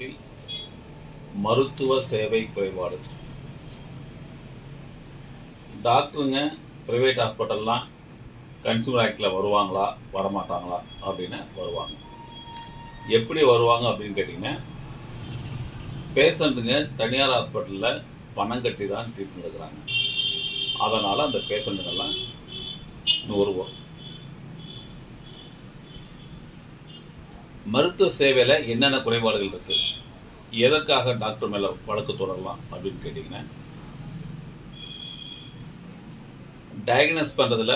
தமிழகத்தில் மருத்துவ சேவை குறைபாடு. டாக்டருங்க ப்ரைவேட் ஹாஸ்பிட்டல்லாம் கன்சூமர் ஆக்டில் வருவாங்களா வரமாட்டாங்களா அப்படின்னு வருவாங்க. எப்படி வருவாங்க அப்படின்னு கேட்டிங்கன்னா, பேஷண்ட்டுங்க தனியார் ஹாஸ்பிட்டலில் பணம் கட்டி தான் ட்ரீட்மெண்ட் எடுக்கிறாங்க. அதனால் அந்த பேஷண்ட்டுங்கெல்லாம் வருவோம். மருத்துவ சேவையில் என்னென்ன குறைபாடுகள் இருக்குது, எதற்காக டாக்டர் மேலே வழக்கு தொடரலாம் அப்படின்னு கேட்டிங்கன்னா, டயக்னோஸ் பண்ணுறதில்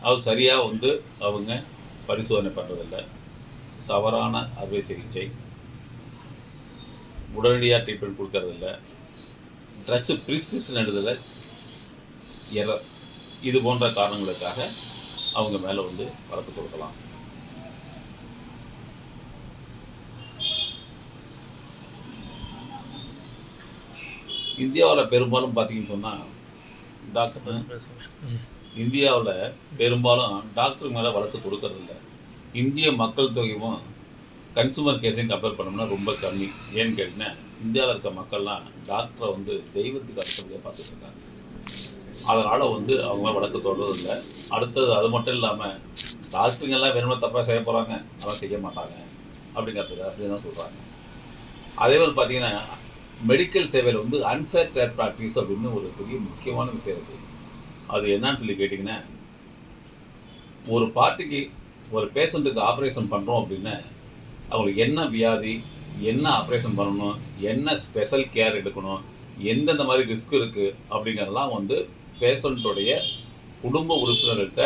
அவர் சரியாக அவங்க பரிசோதனை பண்ணுறதில்ல, தவறான அறுவை சிகிச்சை, உடனடியாக ட்ரீட்மெண்ட் கொடுக்கறதில்ல, ட்ரக்ஸு ப்ரிஸ்கிரிப்ஷன் எழுதுதில் எரர், இது போன்ற காரணங்களுக்காக அவங்க மேலே வழக்கு கொடுக்கலாம். இந்தியாவில் பெரும்பாலும் பார்த்தீங்கன்னு சொன்னால் இந்தியாவில் பெரும்பாலும் டாக்டர் மேலே வழக்கு கொடுக்கறதில்ல. இந்திய மக்கள் தொகையும் கன்சூமர் கேஸையும் கம்பேர் பண்ணோம்னா ரொம்ப கம்மி. ஏன்னு கேட்டிங்கன்னா, இந்தியாவில் இருக்க மக்கள்லாம் டாக்டரை தெய்வத்துக்கு அடுத்தபடியாக பார்த்துட்டு இருக்காங்க. அதனால் அவங்க வழக்கு தொடர்றதில்லை. அடுத்தது அது மட்டும் இல்லாமல் டாக்டருங்கெல்லாம் வேணும்னா தப்பாக செய்ய போகிறாங்க, அதெல்லாம் செய்ய மாட்டாங்க அப்படிங்கிறதுக்கு அப்படின்னு தான் சொல்கிறாங்க. அதே மாதிரி பார்த்தீங்கன்னா, மெடிக்கல் சேவையில் அன்ஃபேர் ட்ரேட் ப்ராக்டிஸ் அப்படின்னு ஒரு பெரிய முக்கியமான விஷயம் இருக்குது. அது என்னன்னு சொல்லி கேட்டிங்கன்னா, ஒரு பார்ட்டிக்கு ஒரு பேஷண்ட்டுக்கு ஆப்ரேஷன் பண்ணுறோம் அப்படின்னா, அவங்களுக்கு என்ன வியாதி, என்ன ஆப்ரேஷன் பண்ணணும், என்ன ஸ்பெஷல் கேர் எடுக்கணும், எந்தெந்த மாதிரி ரிஸ்க் இருக்குது அப்படிங்கிறதெல்லாம் பேஷண்ட்டுடைய குடும்ப உறுப்பினர்கிட்ட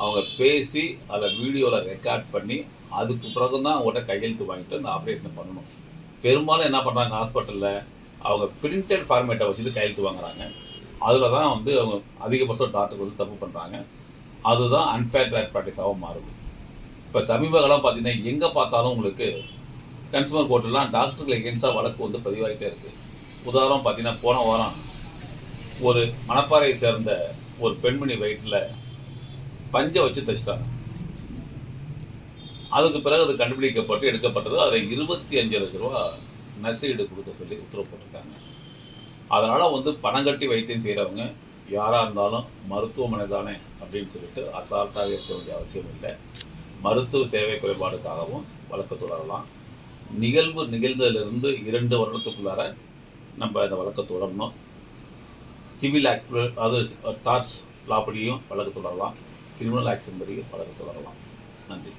அவங்க பேசி அதை வீடியோவில் ரெக்கார்ட் பண்ணி அதுக்கு பிறகு தான் அவங்கள்ட்ட கையெழுத்து வாங்கிட்டு அந்த ஆப்ரேஷனை பண்ணணும். பெரும்பாலும் என்ன பண்ணுறாங்க, ஹாஸ்பிட்டலில் அவங்க பிரிண்டட் ஃபார்மேட்டை வச்சுட்டு கையெழுத்து வாங்குறாங்க. அதில் தான் அவங்க அதிகபட்சம் டாக்டருக்கு தப்பு பண்ணுறாங்க. அதுதான் அன்ஃபேர் ட்ரேட் ப்ராக்டிஸாகவும் மாறுது. இப்போ சமீப காலம் பார்த்தீங்கன்னா, எங்கே பார்த்தாலும் உங்களுக்கு கன்சூமர் கோர்ட்டெல்லாம் டாக்டர்கள் எகென்ஸ்டாக வழக்கு பதிவாகிட்டே இருக்குது. உதாரணம் பார்த்தீங்கன்னா, போன வாரம் ஒரு மணப்பாறையை சேர்ந்த ஒரு பெண்மணி வயிற்றில் பஞ்சை வச்சு தைச்சிட்டாங்க. அதுக்கு பிறகு அது கண்டுபிடிக்கப்பட்டு எடுக்கப்பட்டது. அதில் 25 லட்ச ரூபா நஷ்டஈடு கொடுக்க சொல்லி உத்தரவு போட்டிருக்காங்க. அதனால் பணம் கட்டி வைத்தியம் செய்கிறவங்க யாராக இருந்தாலும் மருத்துவமனை தானே அப்படின்னு சொல்லிட்டு அசால்ட்டாக இருக்க வேண்டிய அவசியம் இல்லை. மருத்துவ சேவை குறைபாடுக்காகவும் வழக்கு தொடரலாம். நிகழ்வு நிகழ்ந்ததிலிருந்து 2 வருடத்துக்குள்ளார நம்ம இந்த வழக்கை தொடரணும். சிவில் ஆக்ட், அது டார்ச் லா படியும் வழக்கு தொடரலாம், கிரிமினல் ஆக்ஷன் படியும் வழக்கு தொடரலாம். நன்றி.